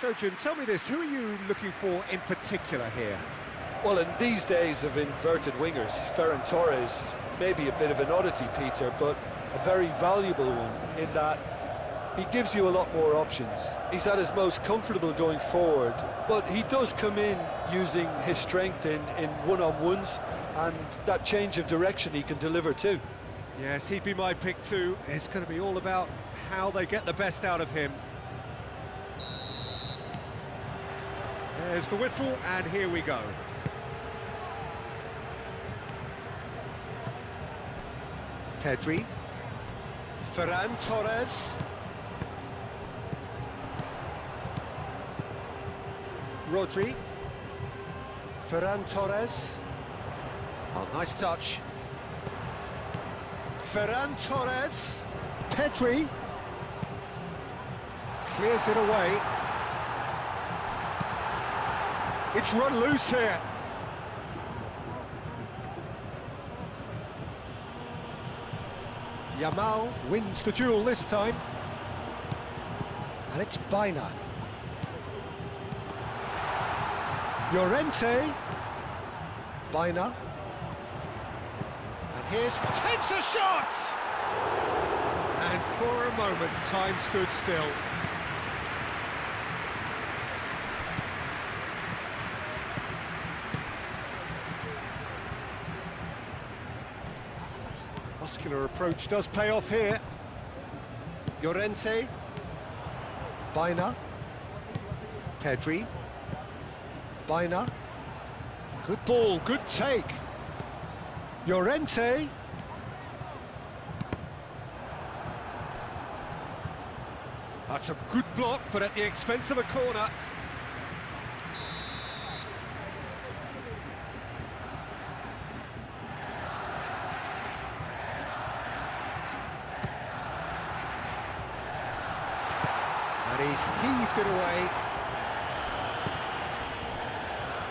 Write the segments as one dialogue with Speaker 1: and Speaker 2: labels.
Speaker 1: So, Jim, tell me this, who are you looking for in particular here?
Speaker 2: Well, in these days of inverted wingers, Ferran Torres may be a bit of an oddity, Peter, but a very valuable one in that he gives you a lot more options. He's at his most comfortable going forward, but he does come in using his strength in one-on-ones, and that change of direction he can deliver too.
Speaker 1: Yes, he'd be my pick too. It's going to be all about how they get the best out of him. There's the whistle, and here we go. Pedri. Ferran Torres. Rodri. Ferran Torres. Oh, nice touch. Ferran Torres. Pedri. Clears it away. It's run loose here. Yamal wins the duel this time. And it's Baina. Llorente. Baina. And here's... takes a shot! And for a moment, time stood still. Muscular approach does pay off here. Llorente. Baina. Pedri. Baina. Good ball, good take. Llorente. That's a good block, but at the expense of a corner. And he's heaved it away.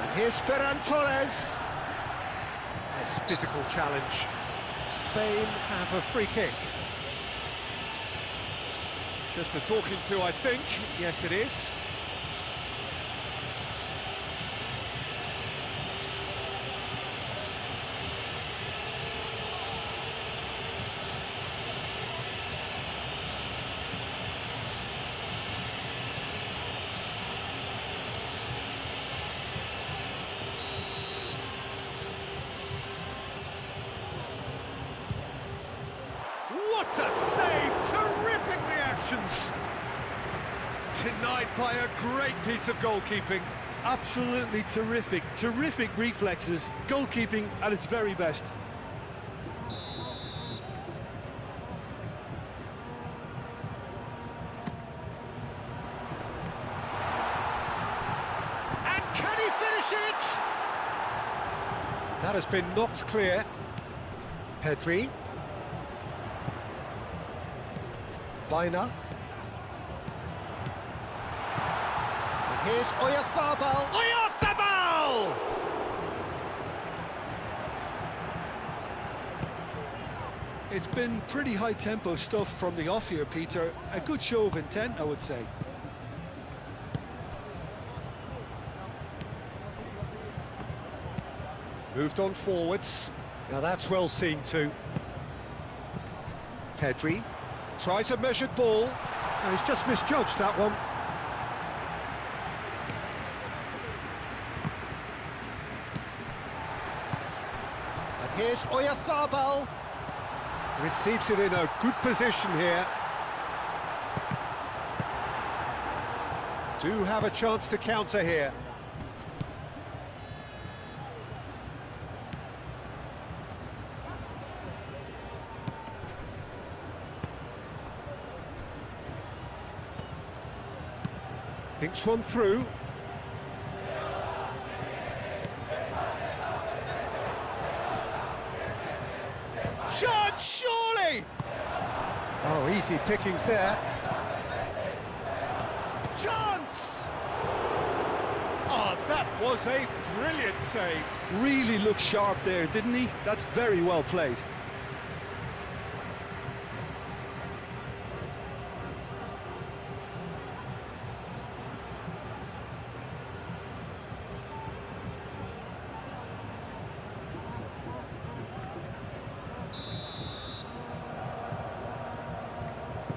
Speaker 1: And here's Ferran Torres. Nice physical challenge. Spain have a free kick. Just a talking to, I think. Yes, it is. What a save! Terrific reactions! Denied by a great piece of goalkeeping.
Speaker 2: Absolutely terrific, terrific reflexes, goalkeeping at its very best.
Speaker 1: And can he finish it? That has been knocked clear. Pedri. Baina. And here's Oyarzabal. Oyarzabal!
Speaker 2: It's been pretty high-tempo stuff from the off here, Peter. A good show of intent, I would say.
Speaker 1: Moved on forwards. Now that's well seen too. Pedri. Tries a measured ball. No, he's just misjudged that one. And here's Oyarzabal. Receives it in a good position here. Do have a chance to counter here. Thinks one through. Chance, surely! Oh, easy pickings there. Chance! Oh, that was a brilliant save.
Speaker 2: Really looked sharp there, didn't he? That's very well played.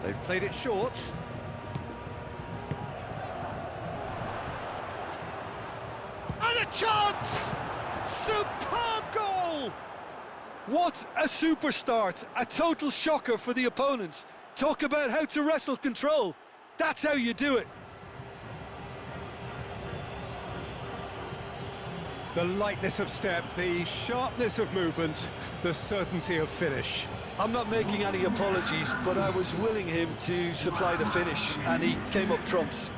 Speaker 1: They've played it short. And a chance! Superb goal!
Speaker 2: What a super start! A total shocker for the opponents. Talk about how to wrestle control. That's how you do it.
Speaker 1: The lightness of step, the sharpness of movement, the certainty of finish.
Speaker 2: I'm not making any apologies, but I was willing him to supply the finish, and he came up trumps.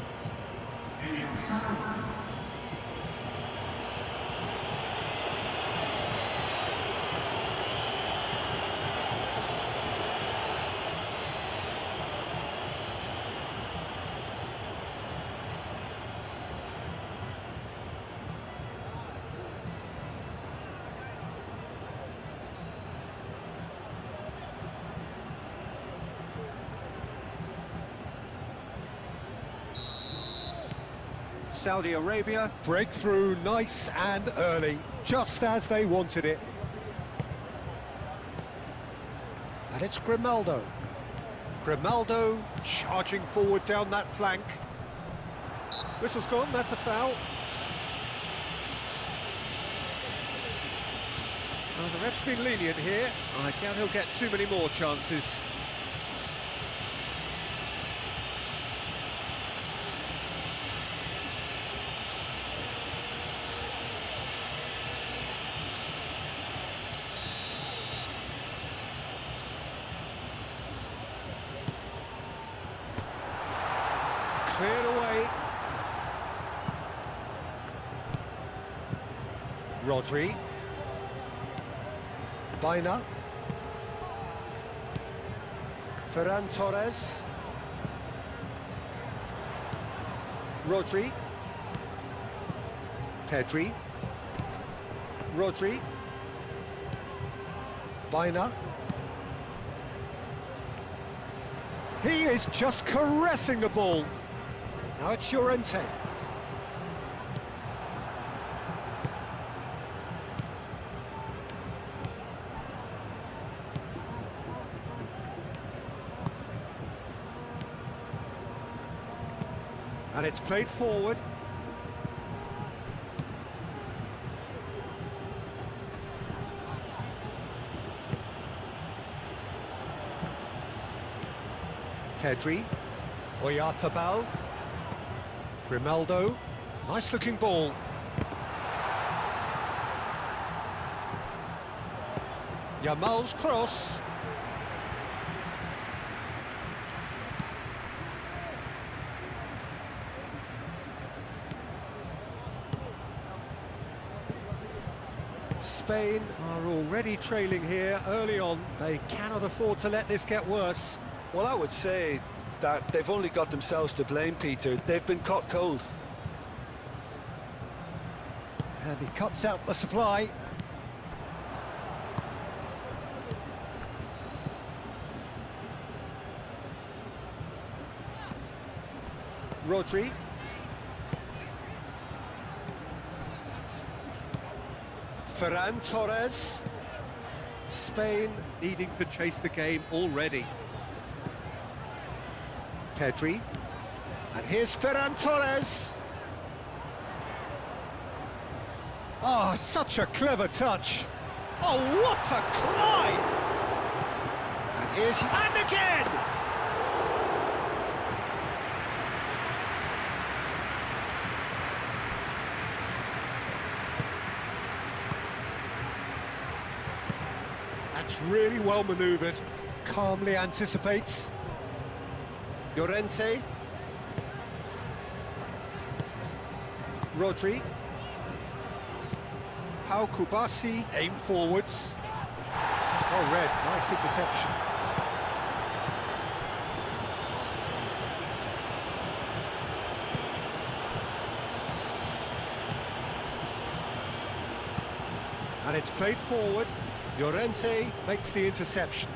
Speaker 1: Saudi Arabia, breakthrough nice and early, just as they wanted it. And it's Grimaldo. Grimaldo charging forward down that flank. Whistle's gone, that's a foul. Well, the ref's been lenient here. I doubt he'll get too many more chances. Cleared away. Rodri. Baina. Ferran Torres. Rodri. Pedri. Rodri. Baina. He is just caressing the ball. Now it's Llorente. And it's played forward. Pedri. Oyarzabal. Grimaldo, nice looking ball. Yamal's cross. Spain are already trailing here early on. They cannot afford to let this get worse.
Speaker 2: Well, I would say that they've only got themselves to blame, Peter. They've been caught cold.
Speaker 1: And he cuts out the supply. Rodri. Ferran Torres. Spain needing to chase the game already. Pedri, and here's Ferran Torres. Oh, such a clever touch. Oh, what a climb! And here's, and again! That's really well manoeuvred, calmly anticipates. Llorente. Rodri. Pau Kubasi, aim forwards. Oh, red, nice interception. And it's played forward. Llorente makes the interception.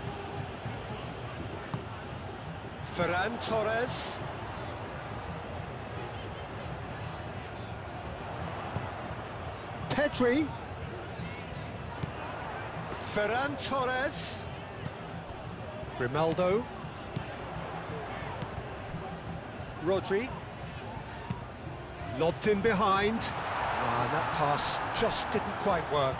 Speaker 1: Ferran Torres. Pedri. Ferran Torres. Grimaldo. Rodri. Lobbed in behind. And that pass just didn't quite work.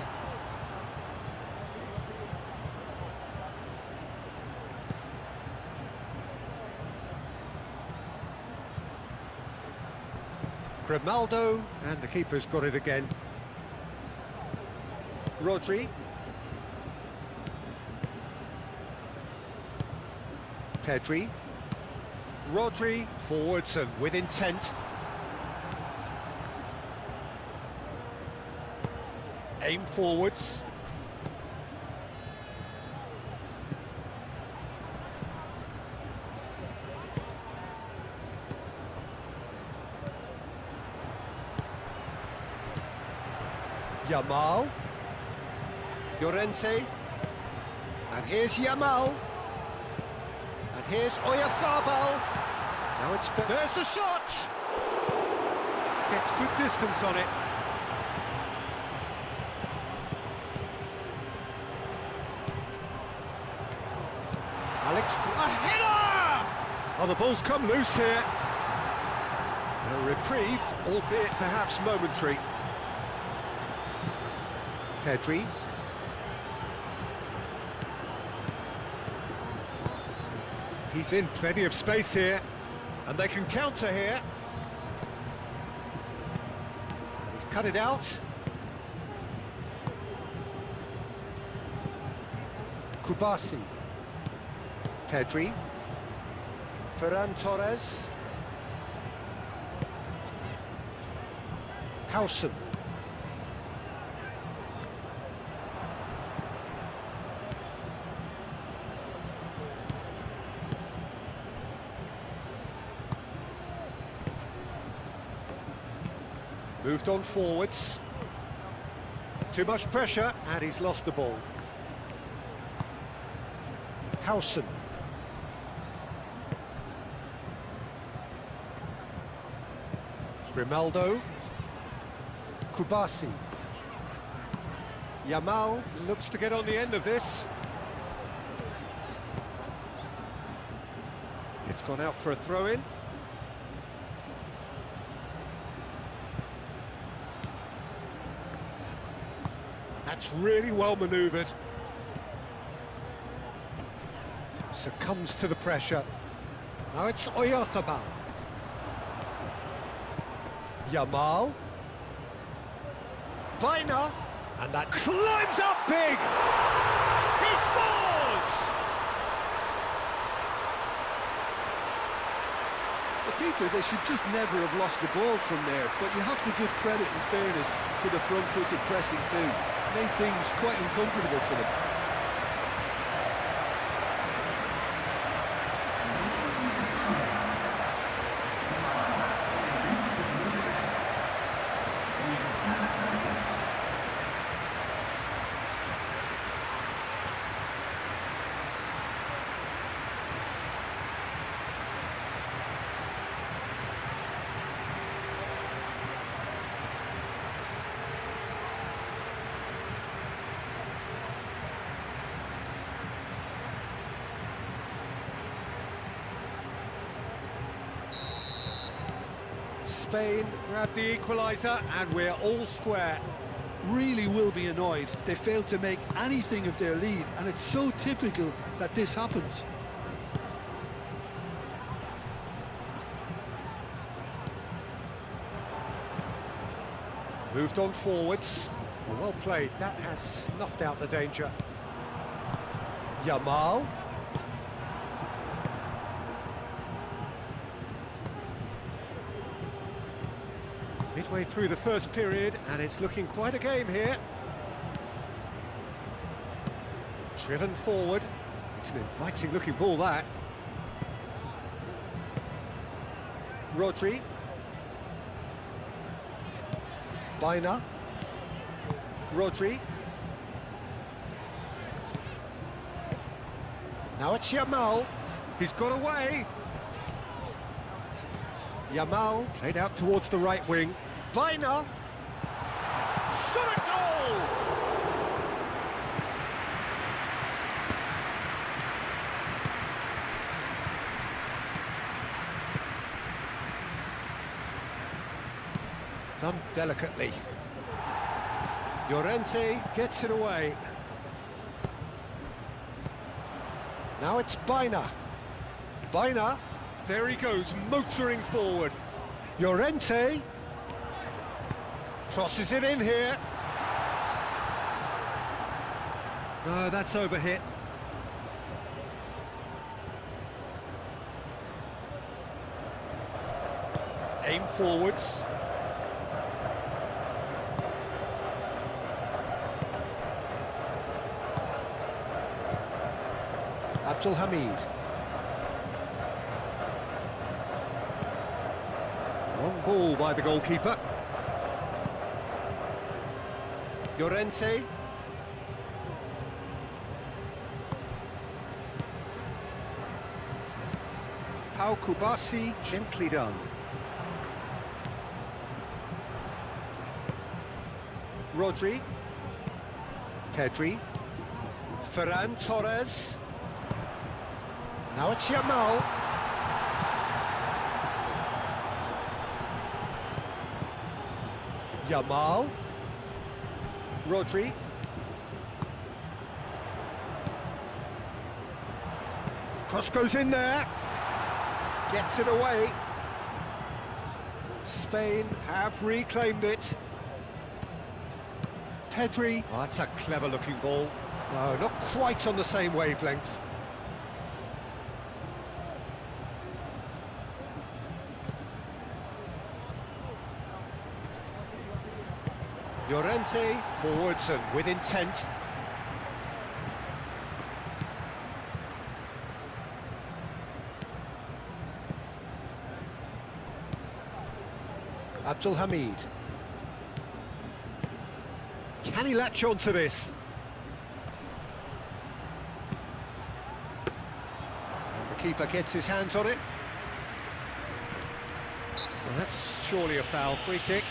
Speaker 1: Grimaldo, and the keeper's got it again. Rodri. Pedri. Rodri, forwards and with intent. Aim forwards. Yamal. Llorente. And here's Yamal. And here's Oyarzabal. Now it's... There's the shot! Gets good distance on it. Alex... A header! Oh, the ball's come loose here. A reprieve, albeit perhaps momentary. Pedri. He's in plenty of space here, and they can counter here. And he's cut it out. Kubasi. Pedri. Ferran Torres. Howson. Moved on forwards. Too much pressure, and he's lost the ball. Howson. Grimaldo. Kubasi. Yamal looks to get on the end of this. It's gone out for a throw-in. That's really well manoeuvred. Succumbs to the pressure. Now it's Oyarzabal. Yamal. Baina. And that climbs up big! He scores!
Speaker 2: But Peter, they should just never have lost the ball from there, but you have to give credit and fairness to the front-footed pressing too. Made things quite uncomfortable for them.
Speaker 1: Spain grab the equalizer, and we're all square.
Speaker 2: Really will be annoyed. They failed to make anything of their lead, and it's so typical that this happens.
Speaker 1: Moved on forwards. Well played. That has snuffed out the danger. Yamal. Midway through the first period, and it's looking quite a game here. Driven forward. It's an inviting looking ball, that. Rodri. Baina. Rodri. Now it's Yamal. He's got away. Yamal played out towards the right wing. Baina. Shot a goal! Done delicately. Llorente gets it away. Now it's Baina. Baina, there he goes, motoring forward. Llorente crosses it in here. No, that's overhit. Aim forwards. Abdul Hamid. Wrong ball by the goalkeeper. Llorente. Pau Kubasi, gently done. Rodri. Pedri. Ferran Torres. Now it's Yamal. Yamal. Rodri. Cross goes in there. Gets it away. Spain have reclaimed it. Pedri. Oh, that's a clever-looking ball. No, not quite on the same wavelength. Llorente, forwards and with intent. Abdul Hamid. Can he latch on to this? And the keeper gets his hands on it. Well, that's surely a foul. Free kick.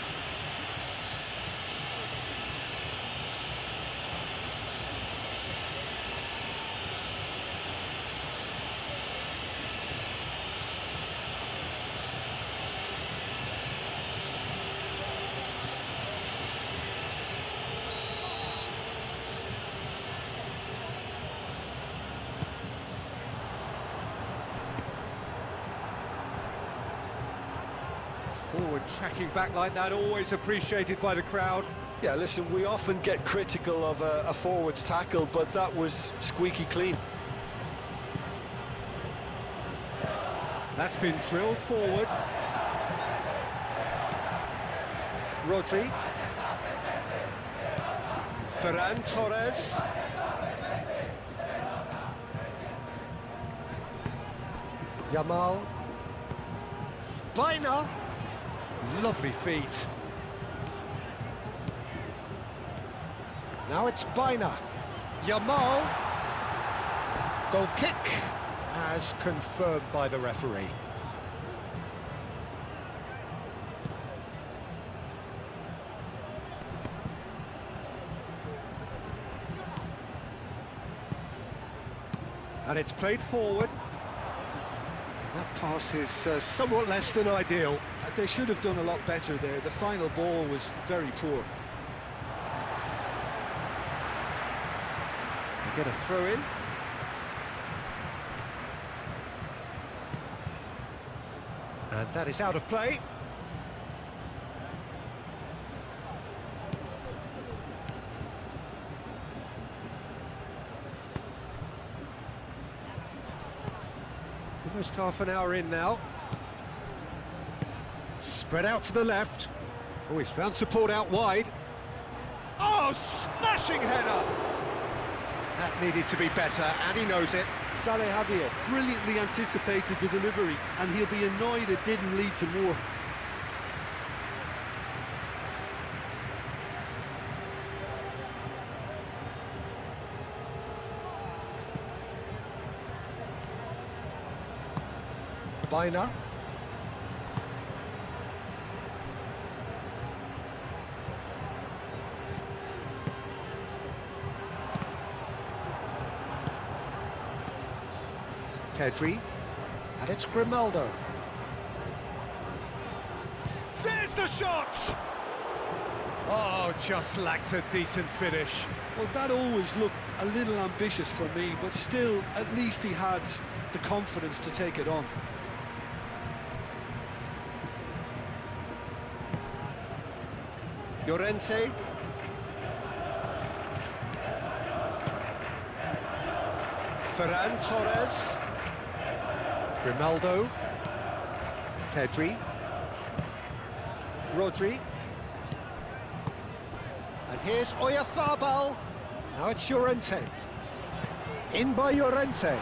Speaker 1: Forward tracking back like that, always appreciated by the crowd.
Speaker 2: Yeah, listen, we often get critical of a forward's tackle, but that was squeaky clean.
Speaker 1: That's been drilled forward. Rodri. Ferran Torres. Yamal. Baina. Lovely feet. Now it's Baina. Yamal. Goal kick, as confirmed by the referee. And it's played forward. That pass is somewhat less than ideal.
Speaker 2: They should have done a lot better there. The final ball was very poor.
Speaker 1: They get a throw in. And that is out of play. Almost half an hour in now. Spread out to the left. Oh, he's found support out wide. Oh, smashing header! That needed to be better, and he knows it.
Speaker 2: Saleh Javier brilliantly anticipated the delivery, and he'll be annoyed it didn't lead to more.
Speaker 1: Baina. Pedri, and it's Grimaldo. There's the shot! Oh, just lacked a decent finish.
Speaker 2: Well, that always looked a little ambitious for me, but still, at least he had the confidence to take it on.
Speaker 1: Llorente. Ferran Torres. Grimaldo. Pedri. Rodri. And here's Oyarzabal. Now it's Llorente. In by Llorente.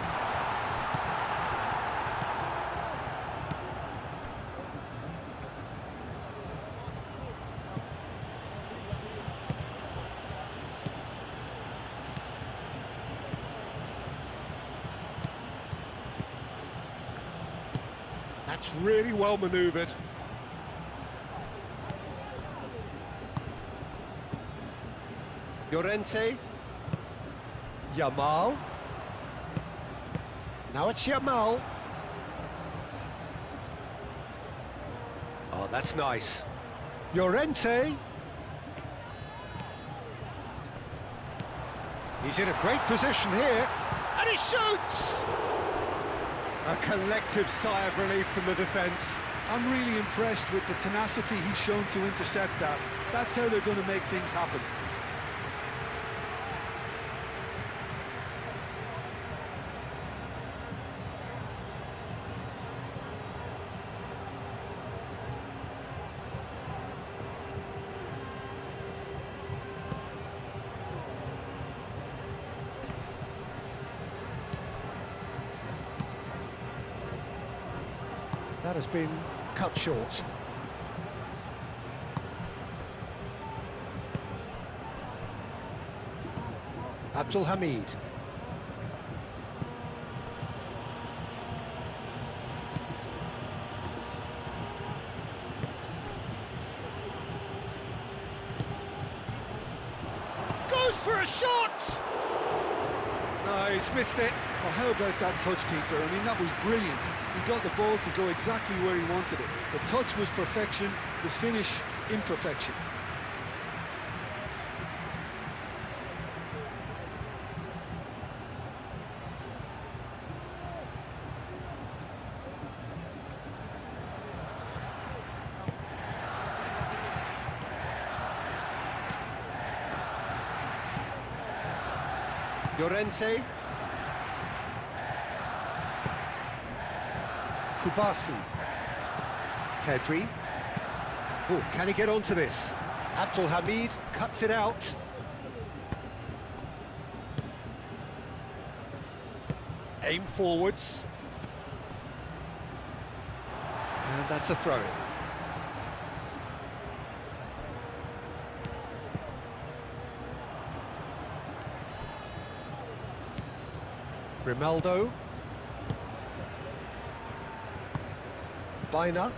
Speaker 1: That's really well manoeuvred. Llorente. Yamal. Now it's Yamal. Oh, that's nice. Llorente. He's in a great position here. And he shoots! A collective sigh of relief from the defence.
Speaker 2: I'm really impressed with the tenacity he's shown to intercept that. That's how they're going to make things happen.
Speaker 1: That has been cut short. Abdul Hamid. Goes for a shot! No, he's missed it.
Speaker 2: Oh, how about that touch, Peter? I mean, that was brilliant. He got the ball to go exactly where he wanted it. The touch was perfection, the finish, imperfection.
Speaker 1: Llorente. Kubasi. Pedri. Oh, can he get onto this? Abdul Hamid cuts it out. Aim forwards. And that's a throw-in. Grimaldo. Bina.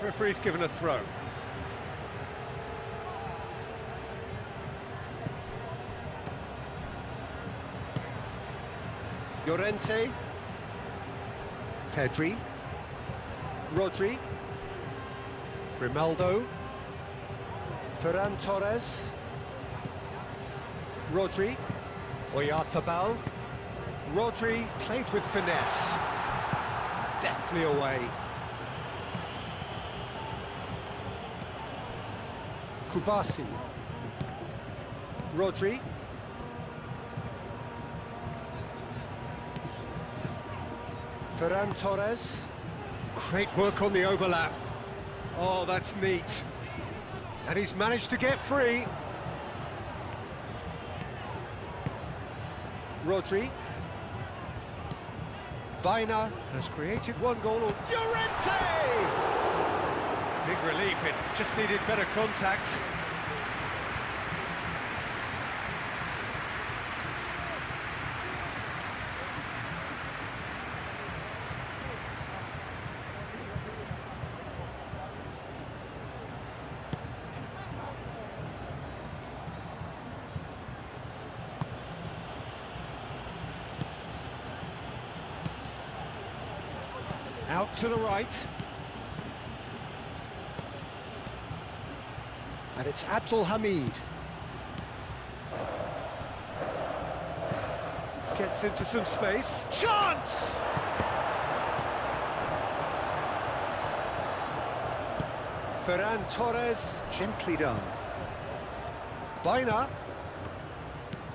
Speaker 1: Referee's given a throw. Llorente. Pedri. Rodri. Grimaldo. Ferran Torres. Rodri. Oyarzabal. Rodri played with finesse. Deftly away. Kubasi. Rodri. Ferran Torres. Great work on the overlap. Oh, that's neat. And he's managed to get free. Rodri. Bina has created one goal. Llorente! Big relief, it just needed better contact. Out to the right. And it's Abdul Hamid. Gets into some space. Chance! Ferran Torres, gently done. Baina.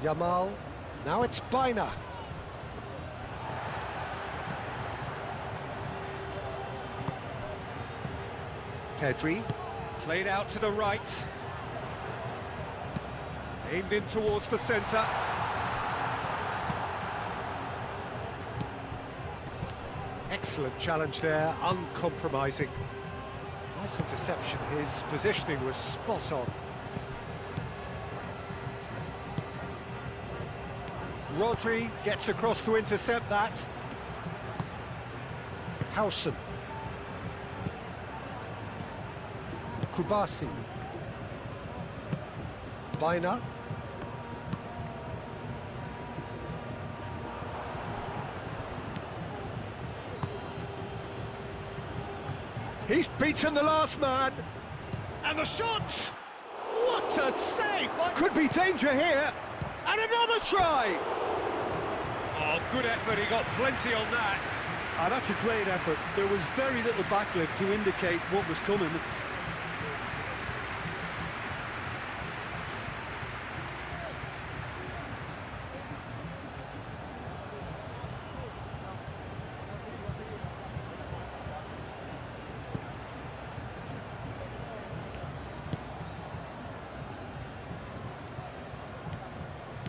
Speaker 1: Yamal. Now it's Baina. Pedri. Played out to the right. Aimed in towards the centre. Excellent challenge there, uncompromising. Nice interception, his positioning was spot on. Rodri gets across to intercept that. Howson. Kubasi. Baina. He's beaten the last man. And the shot! What a save! Could be danger here. And another try! Oh, good effort. He got plenty on that.
Speaker 2: Ah, that's a great effort. There was very little backlift to indicate what was coming.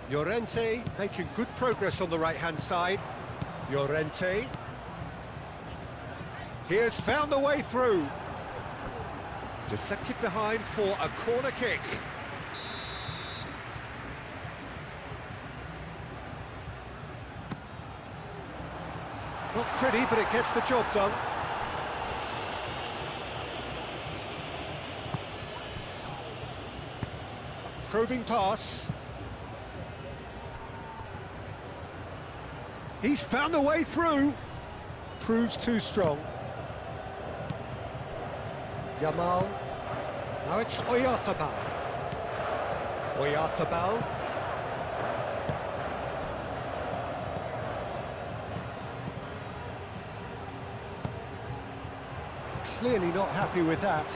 Speaker 1: Llorente making good progress on the right-hand side. Llorente. He has found the way through. Deflected behind for a corner kick. Not pretty, but it gets the job done. Probing pass. He's found a way through. Proves too strong. Yamal. Now it's Oyarzabal. Oyarzabal. Clearly not happy with that.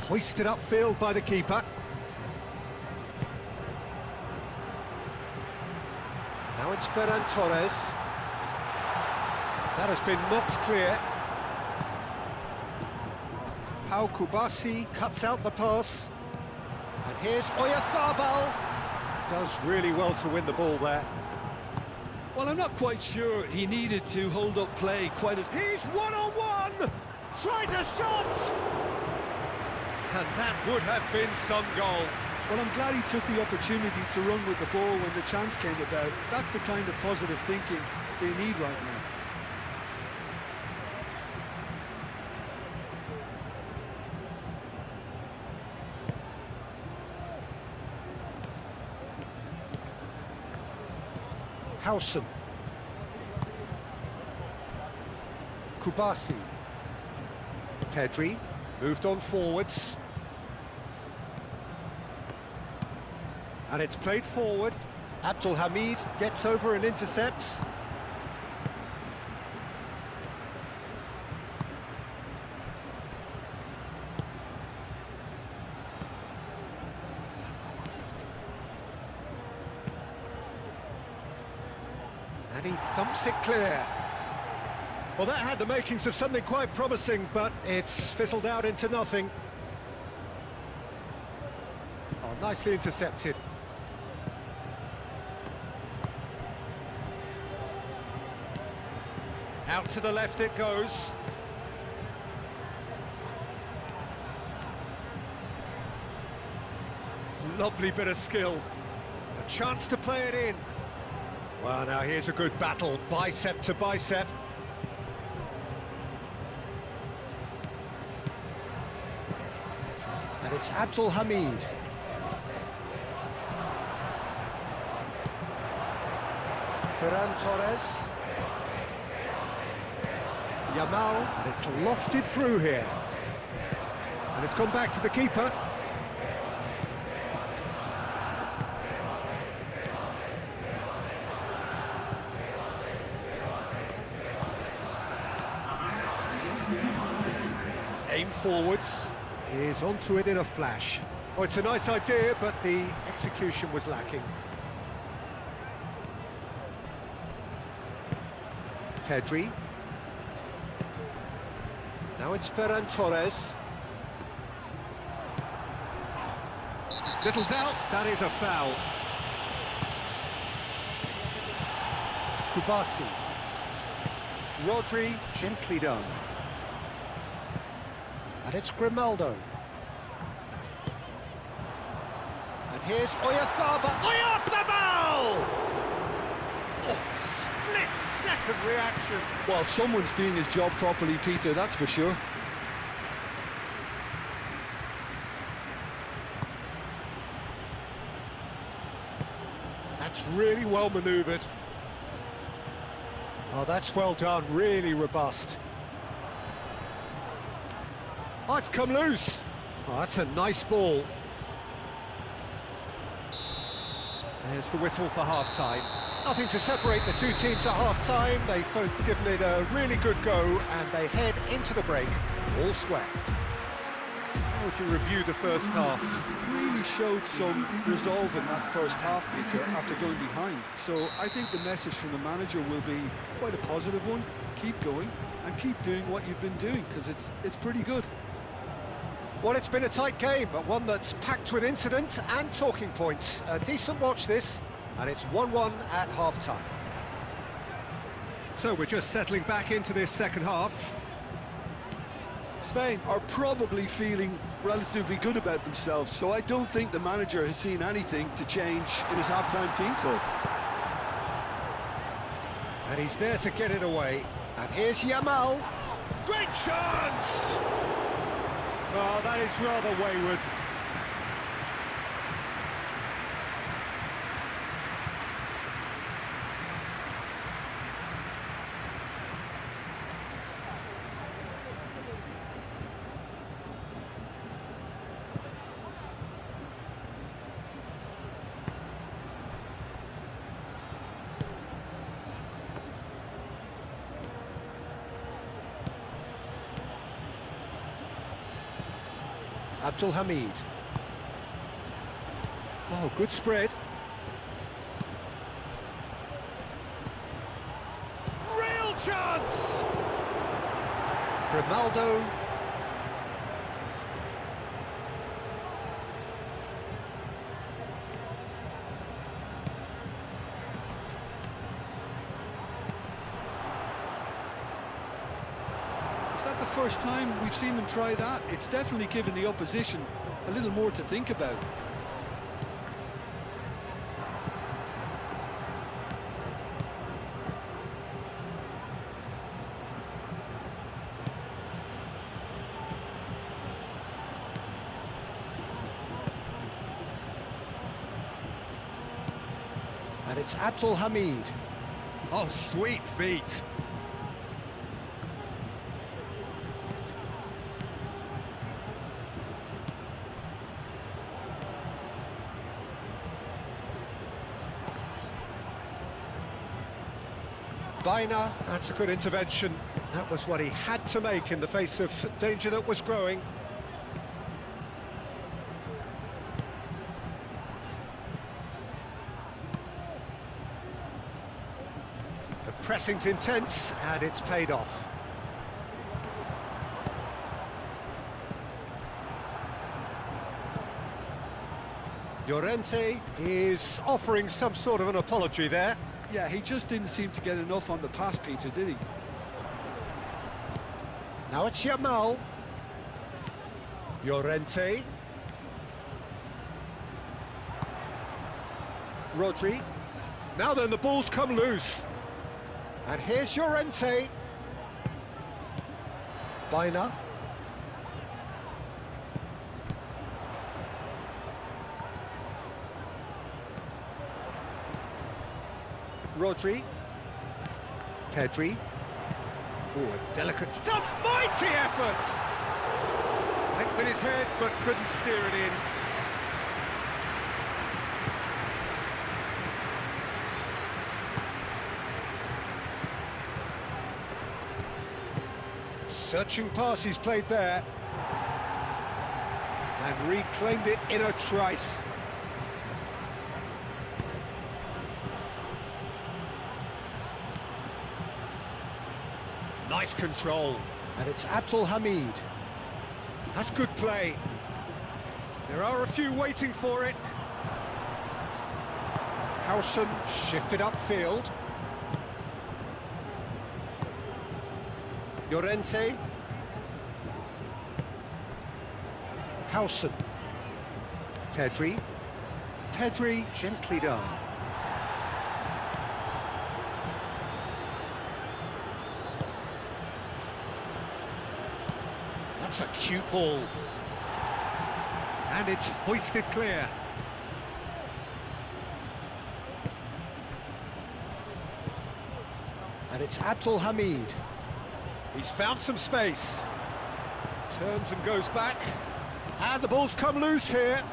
Speaker 1: Hoisted upfield by the keeper. Now it's Ferran Torres. That has been knocked clear. Pau Kubasi cuts out the pass. And here's Oyarzabal. Does really well to win the ball there.
Speaker 2: Well, I'm not quite sure he needed to hold up play quite as...
Speaker 1: He's one-on-one! Tries a shot! And that would have been some goal.
Speaker 2: Well, I'm glad he took the opportunity to run with the ball when the chance came about. That's the kind of positive thinking they need right now.
Speaker 1: Howson. Kubasi. Pedri moved on forwards. And it's played forward. Abdul Hamid gets over and intercepts. And he thumps it clear. Well, that had the makings of something quite promising, but it's fizzled out into nothing. Oh, nicely intercepted. Out to the left it goes. Lovely bit of skill. A chance to play it in. Well, now here's a good battle, bicep to bicep. And it's Abdul Hamid. Ferran Torres. Yamal, and it's lofted through here. And it's gone back to the keeper. Aim forwards. Is onto it in a flash. Oh, it's a nice idea, but the execution was lacking. Pedri. Now it's Ferran Torres. Little doubt, that is a foul. Kubasi. Rodri, gently done. And it's Grimaldo. And here's Oyarzabal. Oyarzabal! Oh, split-second reaction.
Speaker 2: Well, someone's doing his job properly, Peter, that's for sure.
Speaker 1: That's really well manoeuvred. Oh, that's well done, really robust. Oh, it's come loose. Oh, that's a nice ball. There's the whistle for half-time. Nothing to separate the two teams at half-time. They've both given it a really good go, and they head into the break all square. How would you review the first half?
Speaker 2: Really showed some resolve in that first half, Peter, after going behind. So I think the message from the manager will be quite a positive one. Keep going and keep doing what you've been doing, because it's pretty good.
Speaker 1: Well, it's been a tight game, but one that's packed with incident and talking points. A decent watch this, and it's 1-1 at half-time. So we're just settling back into this second half.
Speaker 2: Spain are probably feeling relatively good about themselves, so I don't think the manager has seen anything to change in his half-time team talk.
Speaker 1: And he's there to get it away. And here's Yamal. Great chance! Oh, that is rather wayward. Abdul Hamid. Oh, good spread. Real chance! Grimaldo.
Speaker 2: The first time we've seen them try that, it's definitely given the opposition a little more to think about.
Speaker 1: And it's Abdul Hamid. Oh, sweet feet. Baina, that's a good intervention. That was what he had to make in the face of danger that was growing. The pressing's intense, and it's paid off. Llorente is offering some sort of an apology there.
Speaker 2: Yeah, he just didn't seem to get enough on the pass, Peter, did he?
Speaker 1: Now it's Yamal. Llorente. Rodri. Now then, the ball's come loose. And here's Llorente. Baina. Rodri. Pedri. Oh, a delicate... It's a mighty effort! Went with his head, but couldn't steer it in. Searching pass he's played there. And reclaimed it in a trice. Nice control. And it's Abdul Hamid. That's good play. There are a few waiting for it. Howson shifted upfield. Llorente. Howson. Pedri. Pedri, gently done. That's a cute ball. And it's hoisted clear. And it's Abdul Hamid. He's found some space. Turns and goes back. And the ball's come loose here.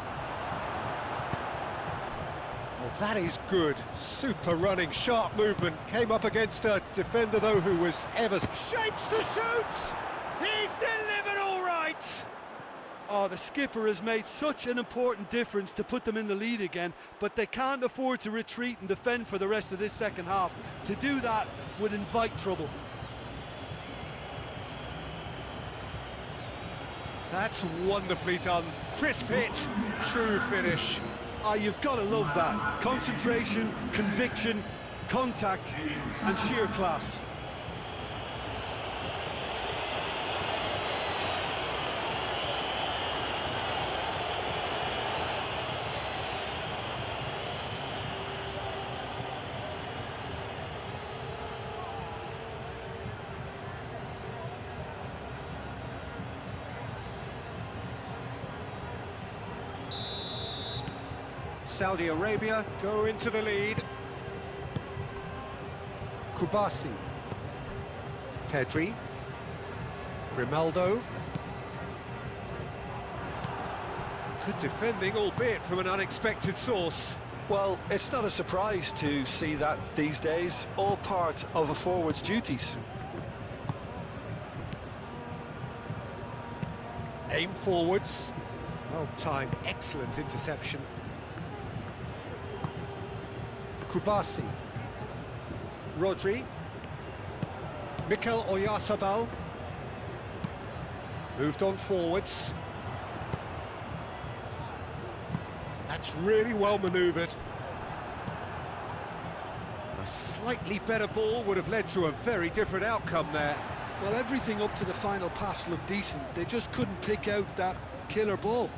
Speaker 1: Well, that is good. Super running, sharp movement. Came up against a defender, though, who was ever... Shapes to shoot! He's delivered all right!
Speaker 2: Oh, the skipper has made such an important difference to put them in the lead again, but they can't afford to retreat and defend for the rest of this second half. To do that would invite trouble.
Speaker 1: That's wonderfully done. Crisp hit, true finish.
Speaker 2: Ah, you've got to love that. Concentration, conviction, contact, and sheer class.
Speaker 1: Saudi Arabia go into the lead. Kubasi. Pedri. Grimaldo. Good defending, albeit from an unexpected source.
Speaker 2: Well, it's not a surprise to see that these days, all part of a forward's duties.
Speaker 1: Aim forwards. Well timed, excellent interception. Kubasi. Rodri. Mikel Oyarzabal. Moved on forwards. That's really well manoeuvred. A slightly better ball would have led to a very different outcome there.
Speaker 2: Well, everything up to the final pass looked decent. They just couldn't pick out that killer ball.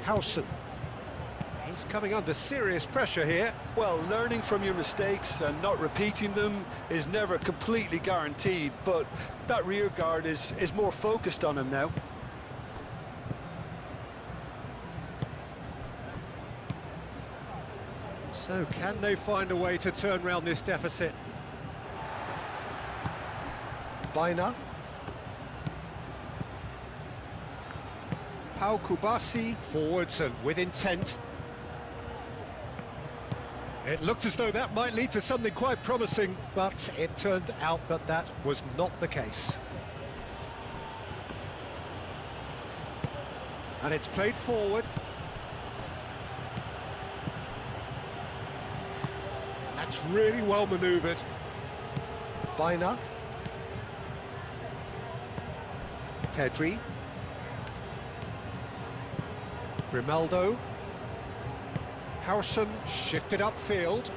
Speaker 1: Howson. He's coming under serious pressure here.
Speaker 2: Well, learning from your mistakes and not repeating them is never completely guaranteed, but that rear guard is more focused on him now.
Speaker 1: So, can they find a way to turn round this deficit? Baina. Pau Kubasi, forwards and with intent. It looked as though that might lead to something quite promising, but it turned out that that was not the case. And it's played forward. That's really well manoeuvred. Baina. Pedri. Grimaldo. Howson shifted upfield.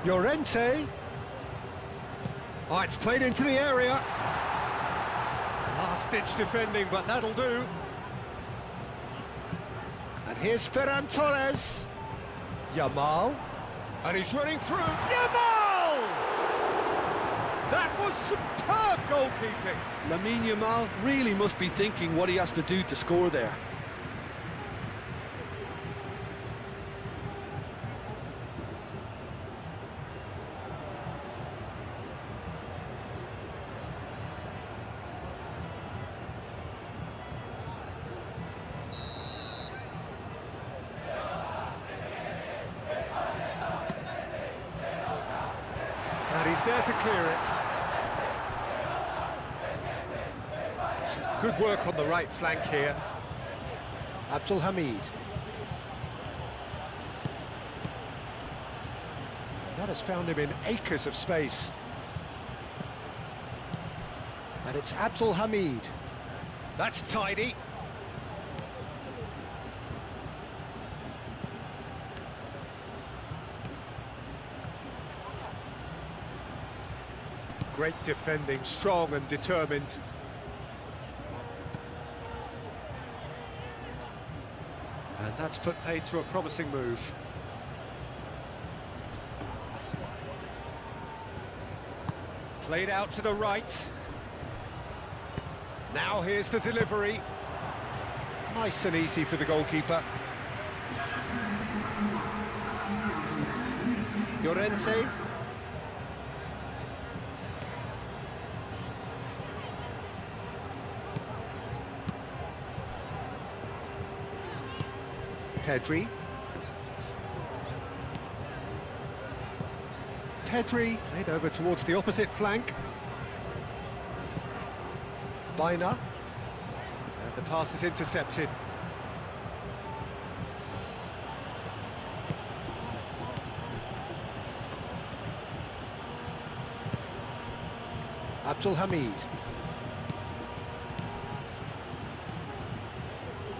Speaker 1: Llorente. Oh, it's played into the area. Last-ditch defending, but that'll do. And here's Ferran Torres. Yamal. And he's running through. Yamal! That was superb goalkeeping.
Speaker 2: Lamine Yamal really must be thinking what he has to do to score there.
Speaker 1: there to clear it. Good work on the right flank here. Abdul Hamid. That has found him in acres of space. And it's Abdul Hamid. That's tidy. Great defending, strong and determined. And that's put paid to a promising move. Played out to the right. Now here's the delivery. Nice and easy for the goalkeeper. Llorente. Pedri. Pedri played over towards the opposite flank. Bina. And the pass is intercepted. Abdul Hamid.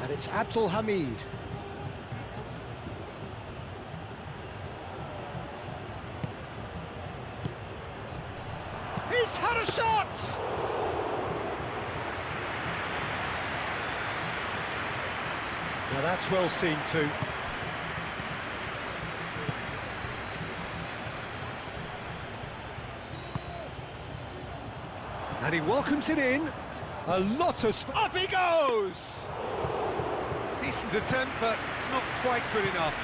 Speaker 1: And it's Abdul Hamid. He's had a shot! Now that's well seen too. And he welcomes it in. A lot of up he goes! Decent attempt, but not quite good enough.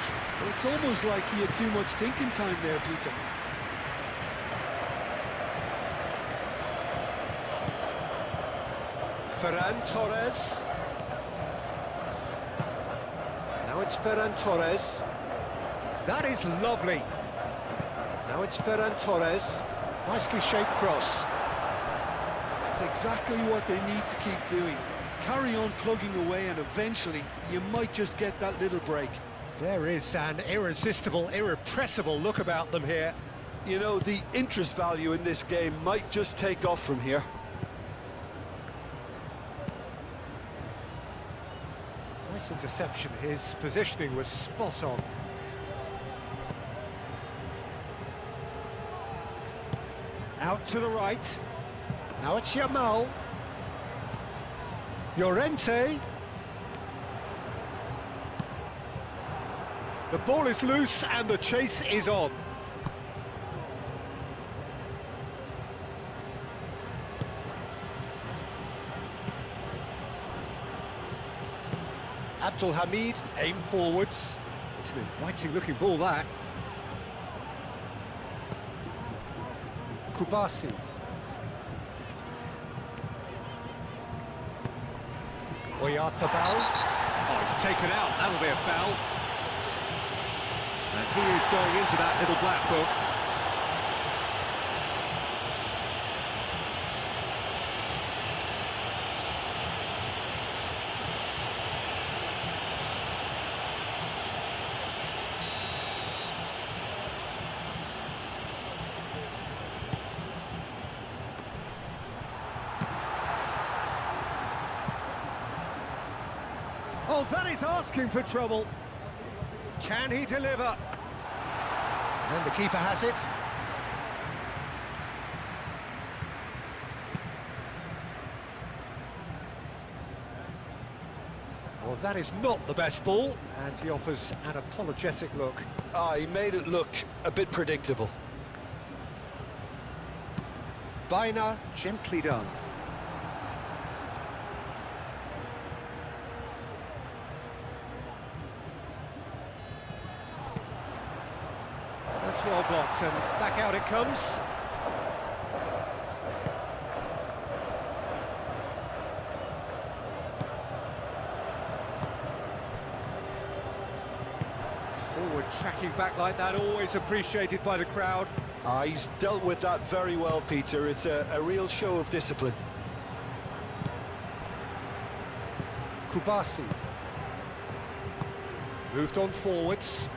Speaker 2: Well, it's almost like he had too much thinking time there, Peter.
Speaker 1: Ferran Torres. Now it's Ferran Torres. That is lovely. Now it's Ferran Torres. Nicely shaped cross.
Speaker 2: That's exactly what they need to keep doing. Carry on plugging away and eventually you might just get that little break.
Speaker 1: There is an irresistible, irrepressible look about them here.
Speaker 2: You know, the interest value in this game might just take off from here.
Speaker 1: Nice interception. His positioning was spot on. Out to the right. Now it's Yamal. Llorente. The ball is loose and the chase is on. Abdul Hamid, aim forwards. It's an inviting looking ball, that. Kubasi. Oyarzabal. Oh, he's taken out. That'll be a foul. And he is going into that little black book. Oh, that is asking for trouble. Can he deliver? And the keeper has it. Well, that is not the best ball, and he offers an apologetic look.
Speaker 2: He made it look a bit predictable.
Speaker 1: Bina, gently done. That's well blocked, and back out it comes. Forward tracking back like that, always appreciated by the crowd.
Speaker 2: He's dealt with that very well, Peter. It's a real show of discipline.
Speaker 1: Kubasi. Moved on forwards.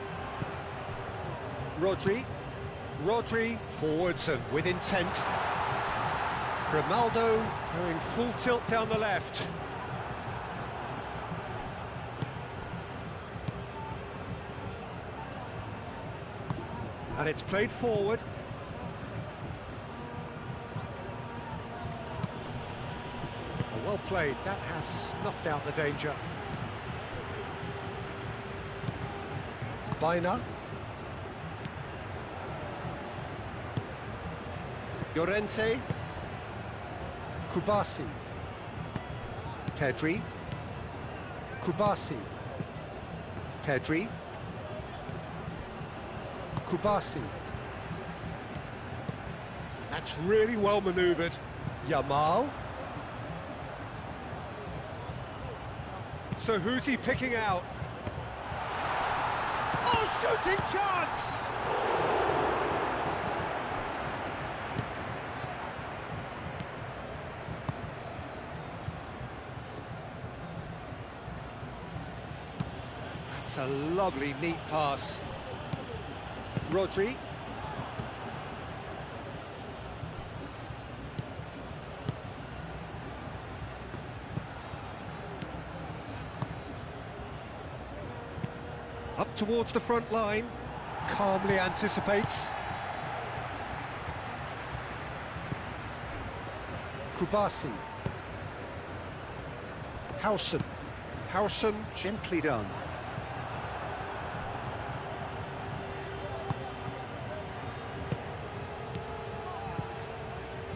Speaker 1: Rodri forwards and with intent. Grimaldo going full tilt down the left. And it's played forward. Well played, that has snuffed out the danger. Baina. Llorente. Kubasi. Pedri. Kubasi. Pedri. Kubasi. That's really well manoeuvred. Yamal. So who's he picking out? Oh, shooting chance! That's a lovely, neat pass. Rodri. Up towards the front line, calmly anticipates. Kubasi. Howson, gently done.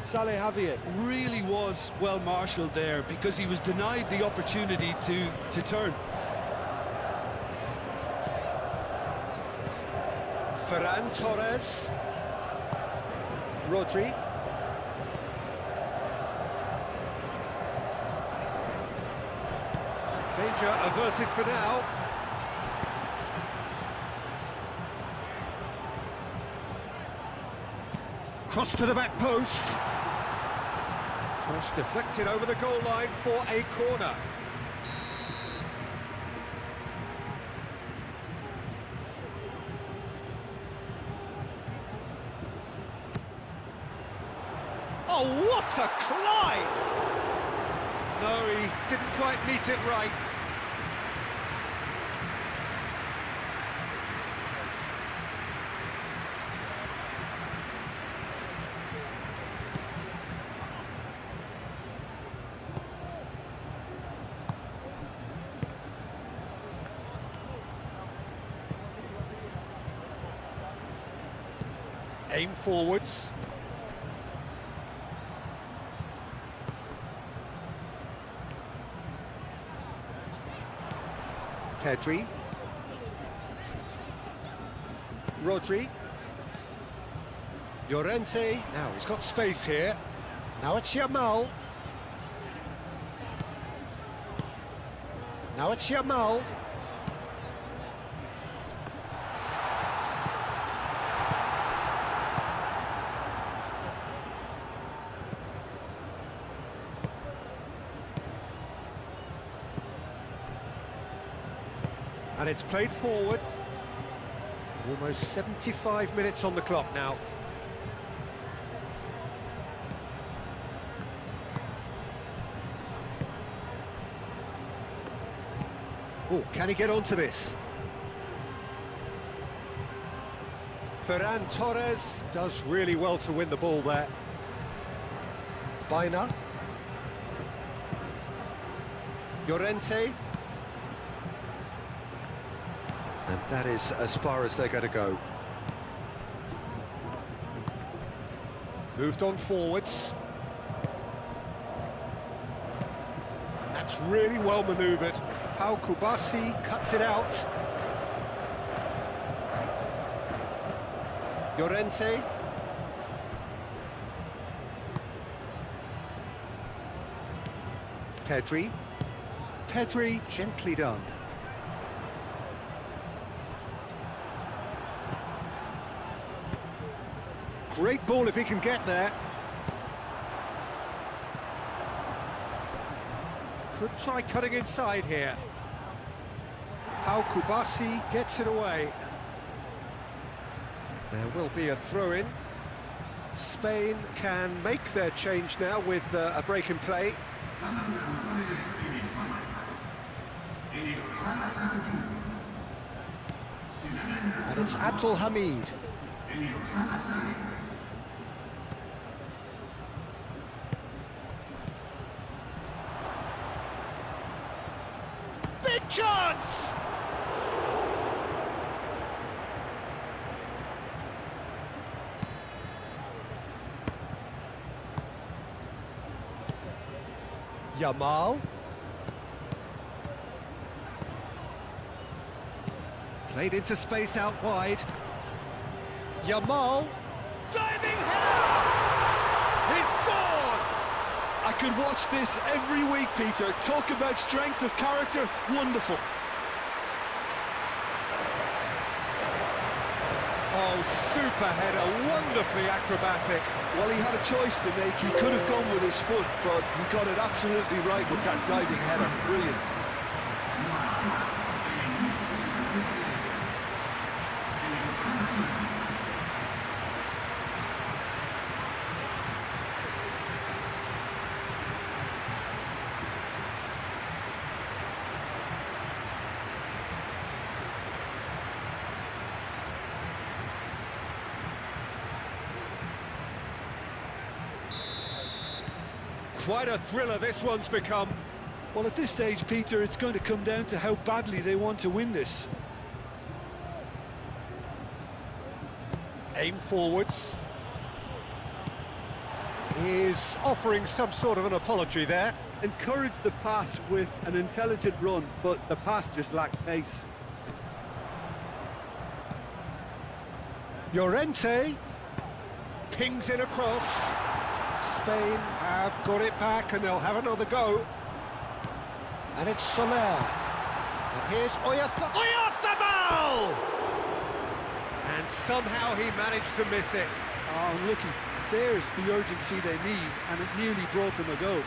Speaker 2: Saleh Javier
Speaker 3: Really was well marshalled there because he was denied the opportunity to turn.
Speaker 1: Ferran Torres. Rodri. Danger averted for now. Cross to the back post. Cross deflected over the goal line for a corner. Oh, what a climb! No, he didn't quite meet it right. Aim forwards. Pedri. Rodri. Llorente. Now he's got space here. Now it's Yamal. Now it's Yamal. And it's played forward. Almost 75 minutes on the clock now. Oh, can he get onto this? Ferran Torres does really well to win the ball there. Baina. Llorente. And that is as far as they're going to go. Moved on forwards. That's really well manoeuvred. Pau Kubasi cuts it out. Llorente. Pedri. Pedri, gently done. Great ball if he can get there. Could try cutting inside here. How Kubasi gets it away. There will be a throw-in. Spain can make their change now with a break in play. And it's Abdul Hamid. Big chance! Yamal. Played into space out wide. Yamal. Diving header! He scored!
Speaker 2: I could watch this every week, Peter. Talk about strength of character. Wonderful.
Speaker 1: Oh, super header, wonderfully acrobatic.
Speaker 2: Well, he had a choice to make. He could have gone with his foot, but he got it absolutely right with that diving header. Brilliant.
Speaker 1: Quite a thriller this one's become.
Speaker 2: Well, at this stage, Peter, it's going to come down to how badly they want to win this.
Speaker 1: Aim forwards. He's offering some sort of an apology there.
Speaker 3: Encouraged the pass with an intelligent run, but the pass just lacked pace.
Speaker 1: Llorente pings in across. Spain have got it back and they'll have another go. And it's Soler. And here's Oyarzabal! And somehow he managed to miss it.
Speaker 2: Oh, looky, there's the urgency they need, and it nearly brought them a go.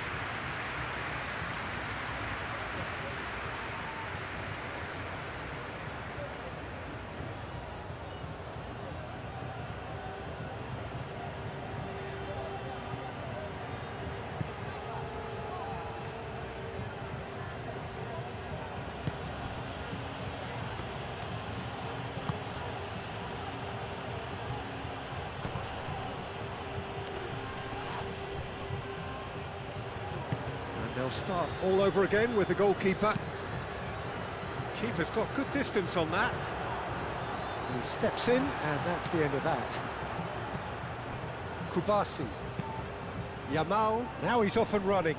Speaker 1: They'll start all over again with the goalkeeper. Keeper's got good distance on that. He steps in, and that's the end of that. Kubasi. Yamal, now he's off and running.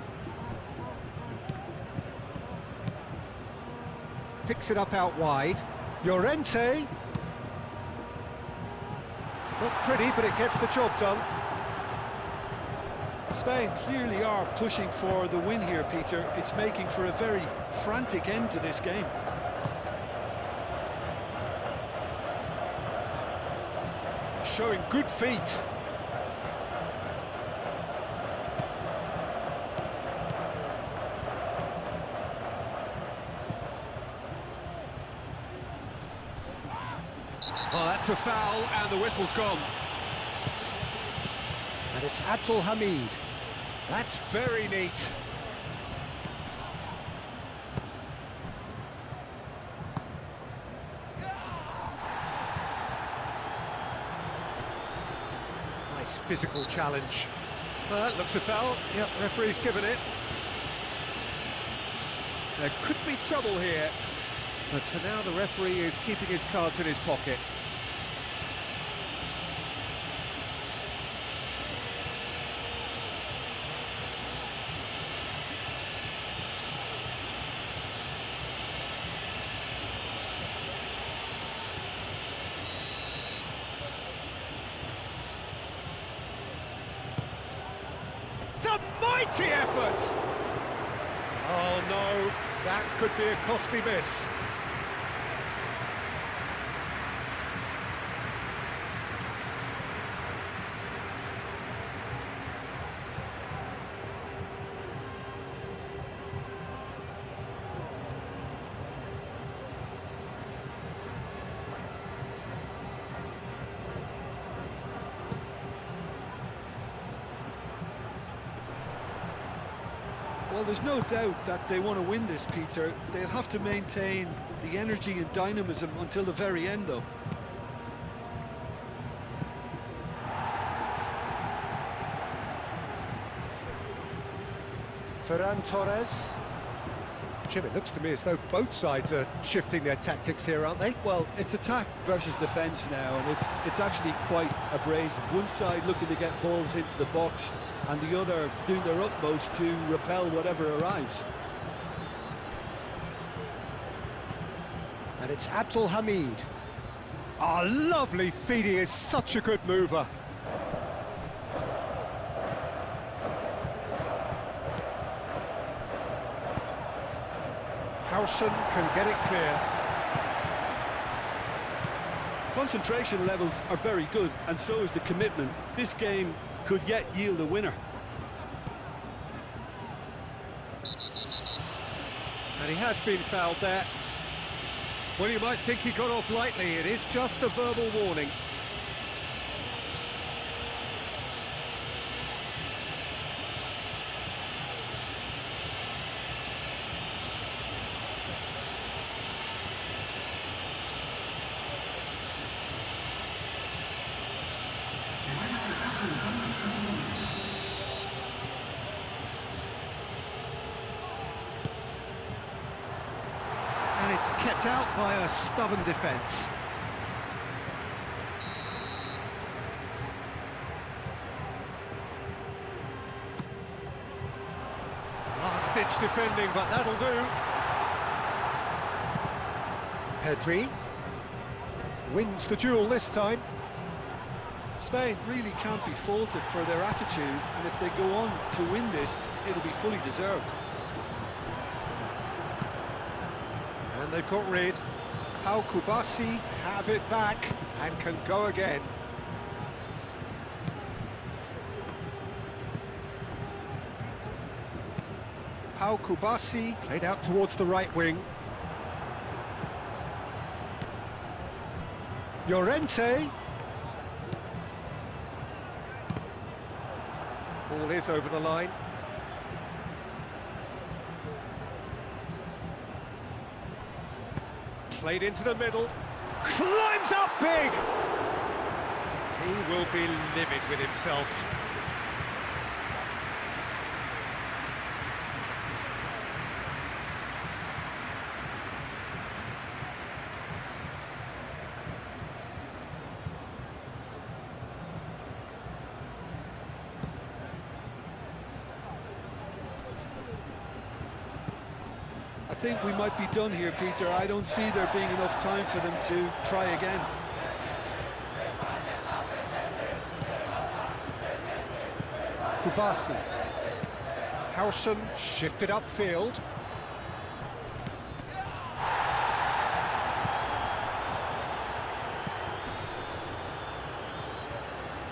Speaker 1: Picks it up out wide. Llorente. Not pretty, but it gets the job done.
Speaker 2: Spain clearly are pushing for the win here, Peter. It's making for a very frantic end to this game.
Speaker 1: Showing good feet. Oh, that's a foul, and the whistle's gone. And it's Abdul Hamid. That's very neat. Nice physical challenge. That looks a foul. Yep, referee's given it. There could be trouble here. But for now, the referee is keeping his cards in his pocket. It's a mighty effort! Oh no, that could be a costly miss.
Speaker 3: Well, there's no doubt that they want to win this, Peter. They'll have to maintain the energy and dynamism until the very end, though.
Speaker 1: Ferran Torres. Jim, it looks to me as though both sides are shifting their tactics here, aren't they?
Speaker 3: Well, it's attack versus defence now, and it's actually quite abrasive. One side looking to get balls into the box, and the other doing their utmost to repel whatever arrives.
Speaker 1: And it's Abdul Hamid. Ah, lovely feed, he is such a good mover. Howson can get it clear.
Speaker 3: Concentration levels are very good, and so is the commitment. This game could yet yield a winner.
Speaker 1: And he has been fouled there. Well, you might think he got off lightly. It is just a verbal warning. And it's kept out by a stubborn defence. Last-ditch defending, but that'll do. Pedri wins the duel this time.
Speaker 3: Spain really can't be faulted for their attitude, and if they go on to win this, it'll be fully deserved.
Speaker 1: And they've got rid. Pau Kubasi have it back and can go again. Pau Kubasi played out towards the right wing. Llorente. Ball is over the line. Played into the middle. Climbs up big! He will be livid with himself.
Speaker 3: I think we might be done here, Peter. I don't see there being enough time for them to try again.
Speaker 1: Kubasi. Howson shifted upfield.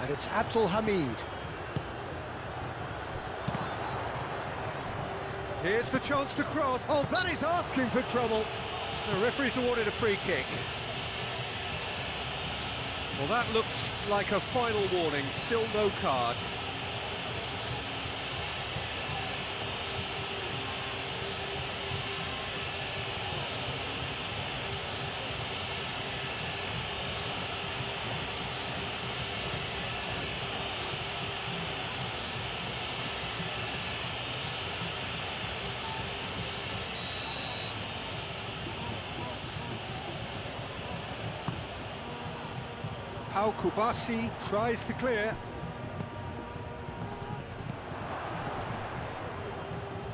Speaker 1: And it's Abdul Hamid. Here's the chance to cross. Oh, that is asking for trouble. The referee's awarded a free kick. Well, that looks like a final warning. Still no card. Pau Kubasi tries to clear.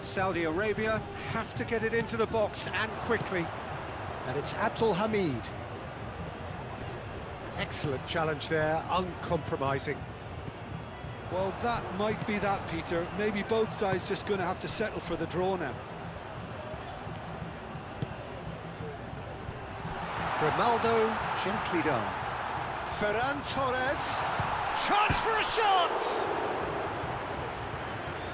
Speaker 1: Saudi Arabia have to get it into the box and quickly. And it's Abdul Hamid. Excellent challenge there, uncompromising.
Speaker 3: Well, that might be that, Peter. Maybe both sides just going to have to settle for the draw now.
Speaker 1: Grimaldo, gently done. Ferran Torres, chance for a shot!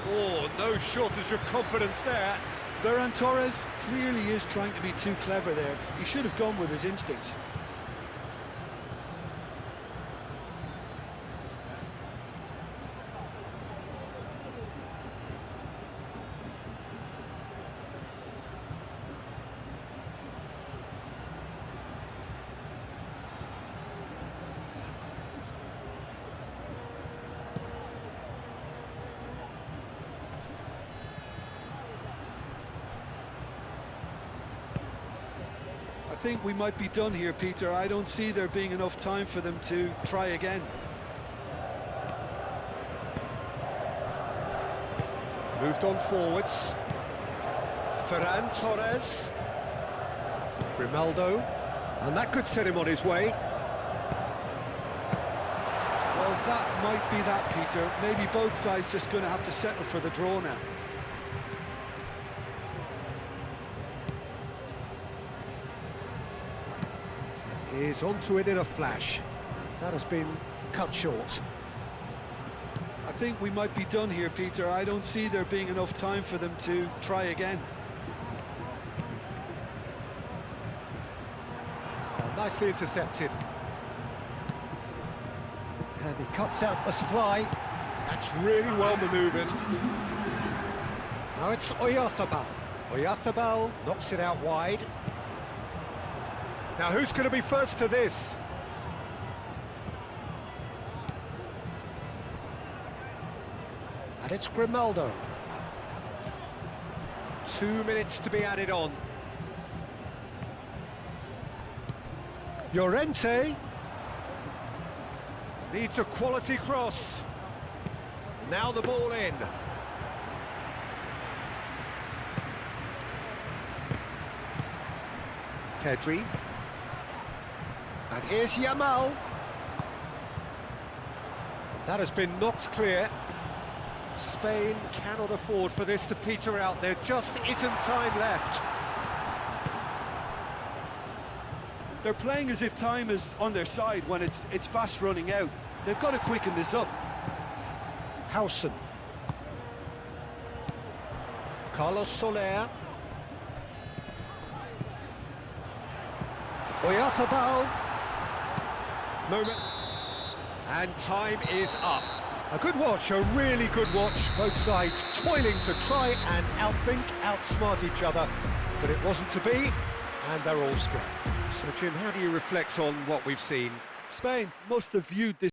Speaker 1: Oh, no shortage of confidence there.
Speaker 3: Ferran Torres clearly is trying to be too clever there. He should have gone with his instincts. think we might be done here, Peter. I don't see there being enough time for them to try again.
Speaker 1: Moved on forwards. Ferran Torres. Grimaldo. And that could set him on his way.
Speaker 3: Well, that might be that, Peter. Maybe both sides just going to have to settle for the draw now.
Speaker 1: He's onto it in a flash. That has been cut short.
Speaker 3: I think we might be done here, Peter. I don't see there being enough time for them to try again.
Speaker 1: Nicely intercepted. And he cuts out the supply. That's really well manoeuvred. Now it's Oyarzabal. Oyarzabal knocks it out wide. Now who's going to be first to this? And it's Grimaldo. 2 minutes to be added on. Llorente needs a quality cross. Now the ball in. Pedri. And here's Yamal. That has been knocked clear. Spain cannot afford for this to peter out. There just isn't time left.
Speaker 3: They're playing as if time is on their side when it's fast running out. They've got to quicken this up.
Speaker 1: Howson. Carlos Soler. Oyarzabal. Moment. And time is up. A good watch, a really good watch. Both sides toiling to try and outthink, outsmart each other. But it wasn't to be, and they're all square. So, Jim, how do you reflect on what we've seen?
Speaker 3: Spain must have viewed this